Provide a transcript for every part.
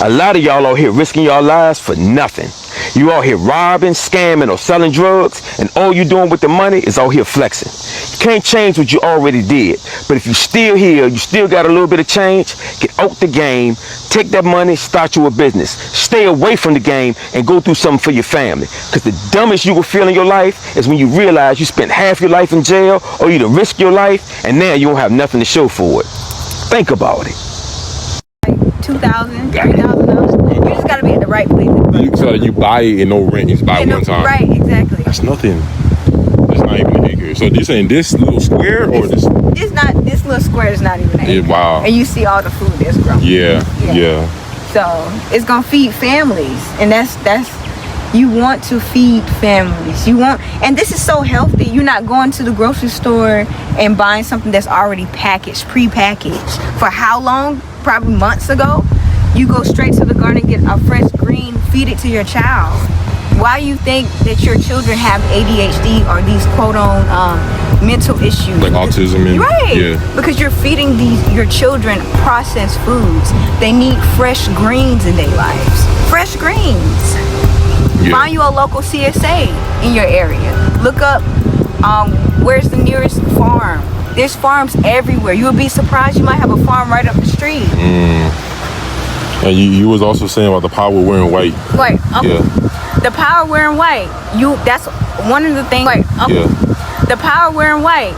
A lot of y'all out here risking your lives for nothing. You out here robbing, scamming, or selling drugs, and all you doing with the money is out here flexing. You can't change what you already did, but if you still here, you still got a little bit of change, get out the game, take that money, start you a business. Stay away from the game and go through something for your family. Because the dumbest you will feel in your life is when you realize you spent half your life in jail, or you done risk your life, and now you don't have nothing to show for it. Think about it. $2,000, $3,000. You just gotta be at the right place. So you buy it and no rent. You just buy it one time. Right, exactly. That's nothing. That's not even an acre. So you saying this little square or this? This little square is not even an acre. Wow. And you see all the food that's grown. Yeah. So it's gonna feed families, and that's you want to feed families. And this is so healthy. You're not going to the grocery store and buying something that's already packaged, pre-packaged. For how long? Probably months ago. You go straight to the garden, get a fresh green, feed it to your child. Why you think that your children have ADHD or these quote-on mental issues? Like autism and right. Yeah. Because you're feeding your children processed foods. They need fresh greens in their lives. Fresh greens. Yeah. Find you a local CSA in your area. Look up where's the nearest farm. There's farms everywhere. You would be surprised. You might have a farm right up the street. And you was also saying about the power wearing white. Right. The power wearing white. That's one of the things. Right. The power wearing white.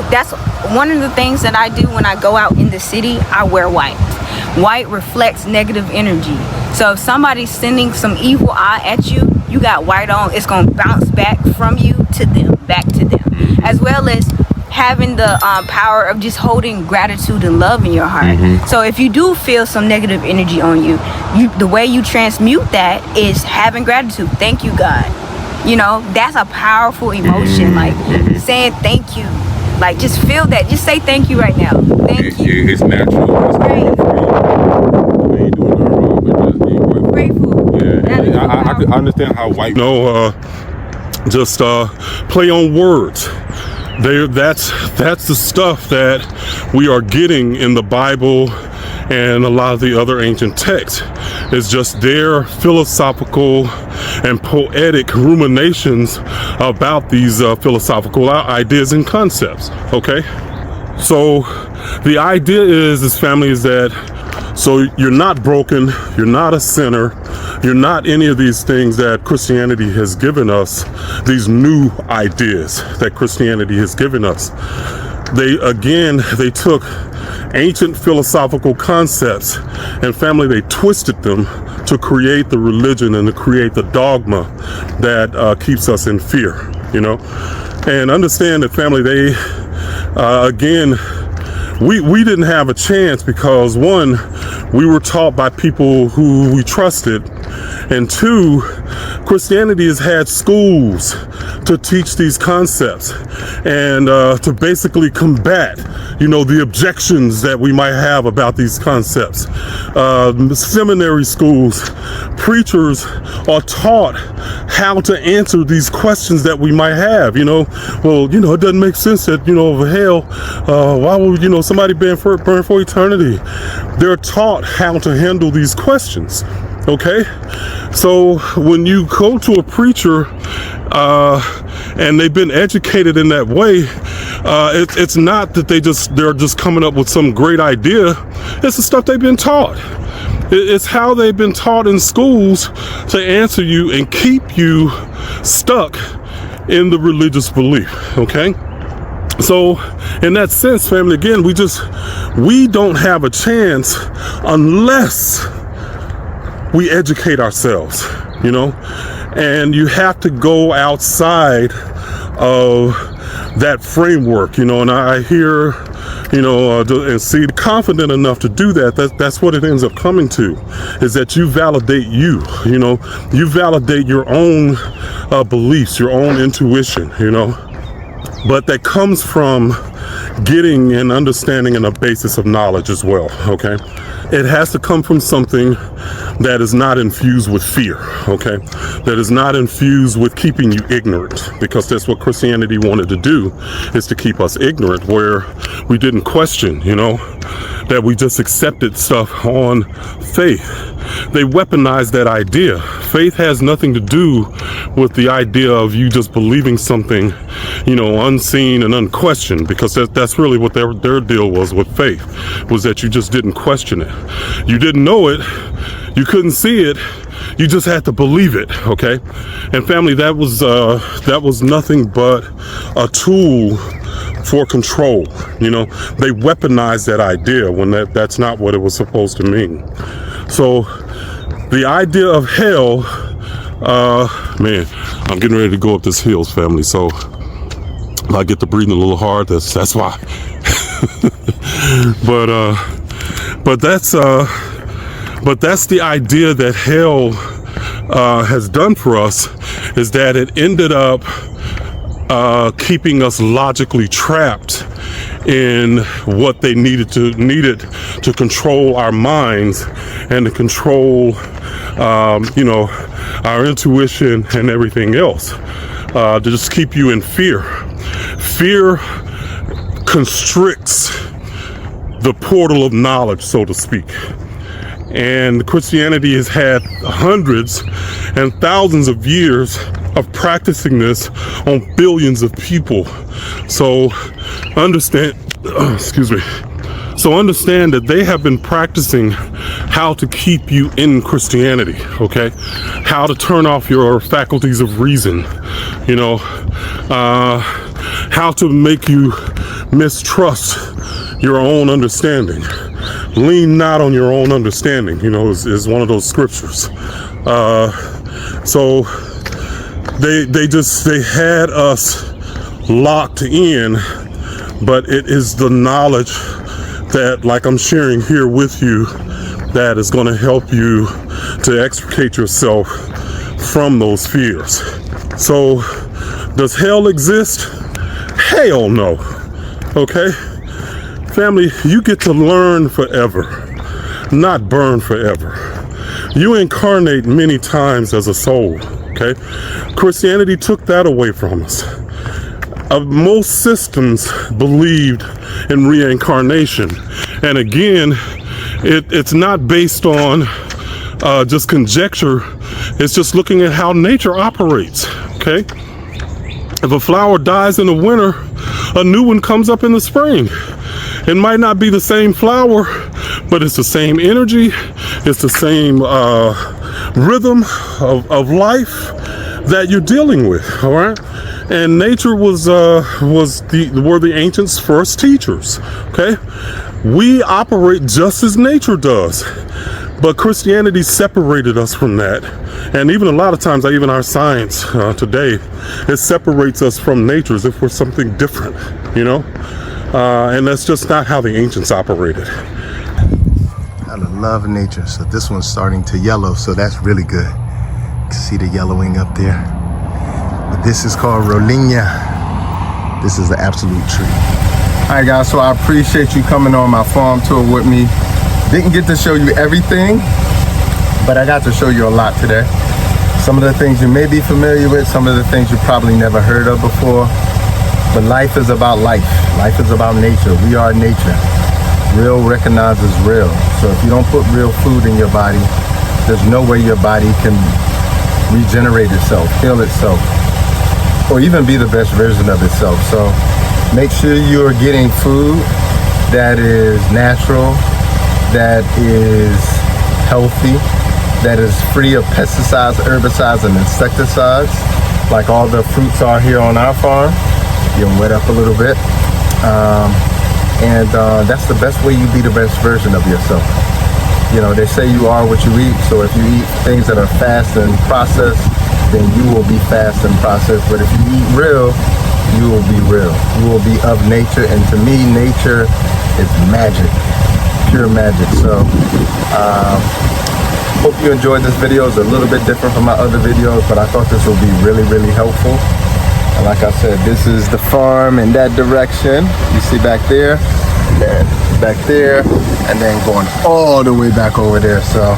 That's one of the things that I do when I go out in the city. I wear white. White reflects negative energy. So if somebody's sending some evil eye at you, you got white on. It's gonna bounce back from you to them, back to them, as well as having the power of just holding gratitude and love in your heart. So if you do feel some negative energy on you, the way you transmute that is having gratitude. Thank you, God. You know, that's a powerful emotion. Like saying thank you. Like just feel that. Just say thank you right now. Thank you. It's natural. It's right. You ain't doing nothing wrong, but just being grateful. Yeah, I understand how white. Just play on words. That's the stuff that we are getting in the Bible and a lot of the other ancient texts. It's just their philosophical and poetic ruminations about these philosophical ideas and concepts. Okay, so the idea is family is that so you're not broken, you're not a sinner, you're not any of these things that Christianity has given us, these new ideas that Christianity has given us. They took ancient philosophical concepts and family, they twisted them to create the religion and to create the dogma that keeps us in fear, you know. And understand that family, they we didn't have a chance because one, we were taught by people who we trusted, and two, Christianity has had schools to teach these concepts and to basically combat, you know, the objections that we might have about these concepts. Seminary schools, preachers are taught how to answer these questions that we might have, you know. Well, you know, it doesn't make sense that, you know, hell, why would, you know, somebody burn for eternity? They're taught how to handle these questions. Okay, so when you go to a preacher and they've been educated in that way, it's not that they're just coming up with some great idea. It's the stuff they've been taught. It's how they've been taught in schools to answer you and keep you stuck in the religious belief. Okay, so in that sense, family, again, we don't have a chance unless we educate ourselves, you know, and you have to go outside of that framework, you know. And I hear, you know, and see confident enough to do that. That's what it ends up coming to, is that you validate you know, you validate your own beliefs, your own intuition, you know. But that comes from getting an understanding and a basis of knowledge as well. Okay, it has to come from something that is not infused with fear. Okay, that is not infused with keeping you ignorant, because that's what Christianity wanted to do, is to keep us ignorant, where we didn't question, you know, that we just accepted stuff on faith. They weaponized that idea. Faith has nothing to do with the idea of you just believing something, you know, unseen and unquestioned, because that's really what their deal was with faith, was that you just didn't question it. You didn't know it, you couldn't see it, you just had to believe it, okay? And family, that was nothing but a tool for control. You know, they weaponized that idea when that's not what it was supposed to mean. So the idea of hell, man, I'm getting ready to go up this hill, family, so I get to breathing a little hard. That's why. but that's the idea that hell has done for us, is that it ended up keeping us logically trapped in what they needed to control our minds and to control, you know, our intuition and everything else, to just keep you in fear. Fear constricts the portal of knowledge, so to speak. And Christianity has had hundreds and thousands of years of practicing this on billions of people. So understand, excuse me. So understand that they have been practicing how to keep you in Christianity, okay? How to turn off your faculties of reason, you know, how to make you mistrust your own understanding. Lean not on your own understanding, you know, is one of those scriptures. So they had us locked in, but it is the knowledge that, like I'm sharing here with you, that is going to help you to extricate yourself from those fears. So does hell exist? Hell no. Okay? Family, you get to learn forever, not burn forever. You incarnate many times as a soul, okay? Christianity took that away from us. Most systems believed in reincarnation. And again, it's not based on just conjecture. It's just looking at how nature operates, okay? If a flower dies in the winter, a new one comes up in the spring. It might not be the same flower, but it's the same energy. It's the same rhythm of life that you're dealing with, all right? And nature were the ancients' first teachers, okay? We operate just as nature does, but Christianity separated us from that. And even a lot of times, even our science today, it separates us from nature as if we're something different, you know? And that's just not how the ancients operated. I love nature, so this one's starting to yellow, so that's really good. You can see the yellowing up there. But this is called Rollinha. This is the absolute tree. All right, guys, so I appreciate you coming on my farm tour with me. Didn't get to show you everything, but I got to show you a lot today. Some of the things you may be familiar with, some of the things you probably never heard of before. But life is about life. Life is about nature. We are nature. Real recognizes real. So if you don't put real food in your body, there's no way your body can regenerate itself, heal itself, or even be the best version of itself. So make sure you're getting food that is natural, that is healthy, that is free of pesticides, herbicides, and insecticides, like all the fruits are here on our farm. Get them wet up a little bit. That's the best way you be the best version of yourself. You know, they say you are what you eat, so if you eat things that are fast and processed, then you will be fast and processed. But if you eat real, you will be real. You will be of nature, and to me, nature is magic, pure magic. So, hope you enjoyed this video. It's a little bit different from my other videos, but I thought this would be really, really helpful. And like I said, this is the farm in that direction. You see back there, and back there, and then going all the way back over there. So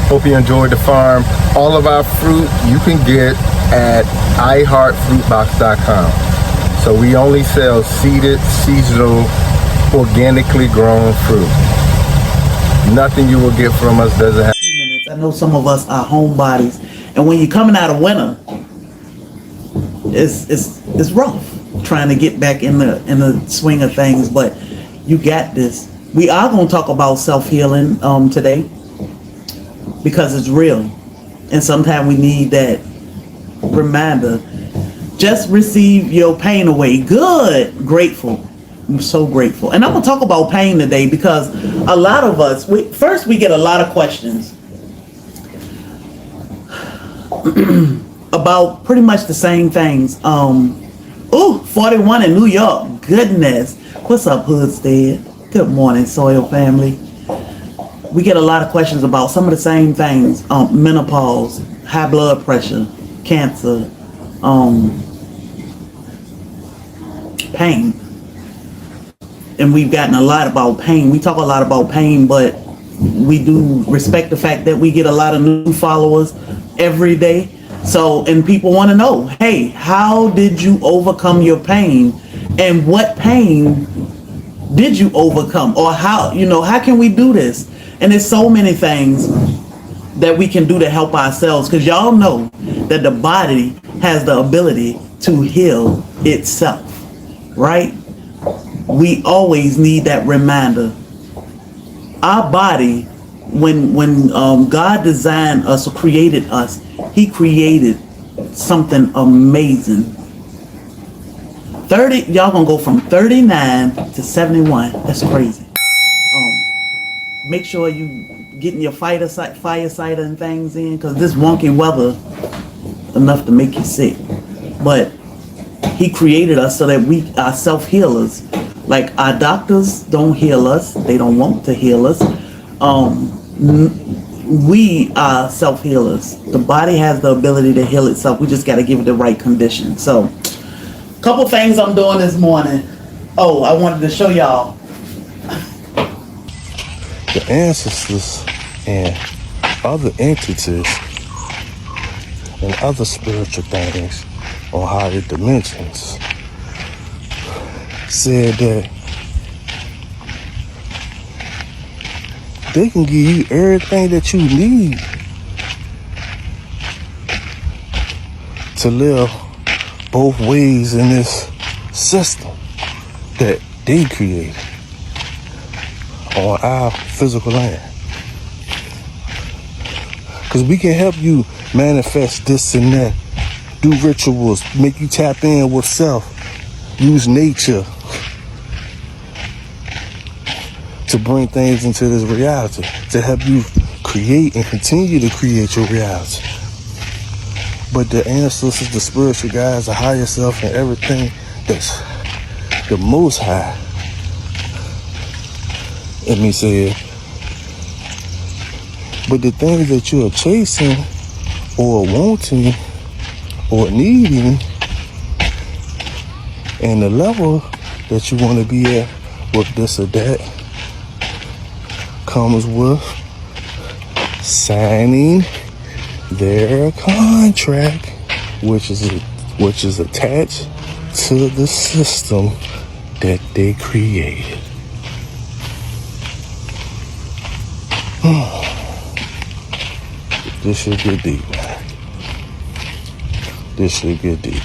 hope you enjoyed the farm. All of our fruit you can get at iHeartFruitBox.com. So we only sell seeded, seasonal, organically grown fruit. Nothing you will get from us doesn't have. Minutes. I know some of us are homebodies, and when you're coming out of winter, it's rough trying to get back in the swing of things. But you got this. We are going to talk about self-healing today because it's real, and sometimes we need that reminder. Just receive your pain away. Good, grateful. I'm so grateful. And I'm going to talk about pain today because a lot of us, we get a lot of questions about pretty much the same things. 41 in New York. Goodness. What's up, Hoodstead? Good morning, Soil family. We get a lot of questions about some of the same things. Menopause, high blood pressure, cancer, pain. And we've gotten a lot about pain. We talk a lot about pain, but we do respect the fact that we get a lot of new followers every day. So, and people want to know, hey, how did you overcome your pain? And what pain did you overcome? Or how can we do this? And there's so many things that we can do to help ourselves, because y'all know that the body has the ability to heal itself, right? We always need that reminder. Our body, when God designed us or created us, he created something amazing. Y'all gonna go from 39 to 71. That's crazy. Make sure you getting your fire cider and things in, because this wonky weather enough to make you sick. But he created us so that we are self-healers. Like, our doctors don't heal us. They don't want to heal us. We are self-healers. The body has the ability to heal itself. We just got to give it the right conditions. So, a couple things I'm doing this morning. Oh, I wanted to show y'all. The ancestors and other entities and other spiritual things on higher dimensions said that they can give you everything that you need to live both ways in this system that they created on our physical land. Because we can help you manifest this and that, do rituals, make you tap in with self, use nature to bring things into this reality, to help you create and continue to create your reality. But the ancestors, the spiritual guides, the higher self, and everything that's the most high, let me say it, but the things that you are chasing or wanting or needing and the level that you want to be at with this or that comes with signing their contract, which is attached to the system that they created. This should get deep, man. This should get deep.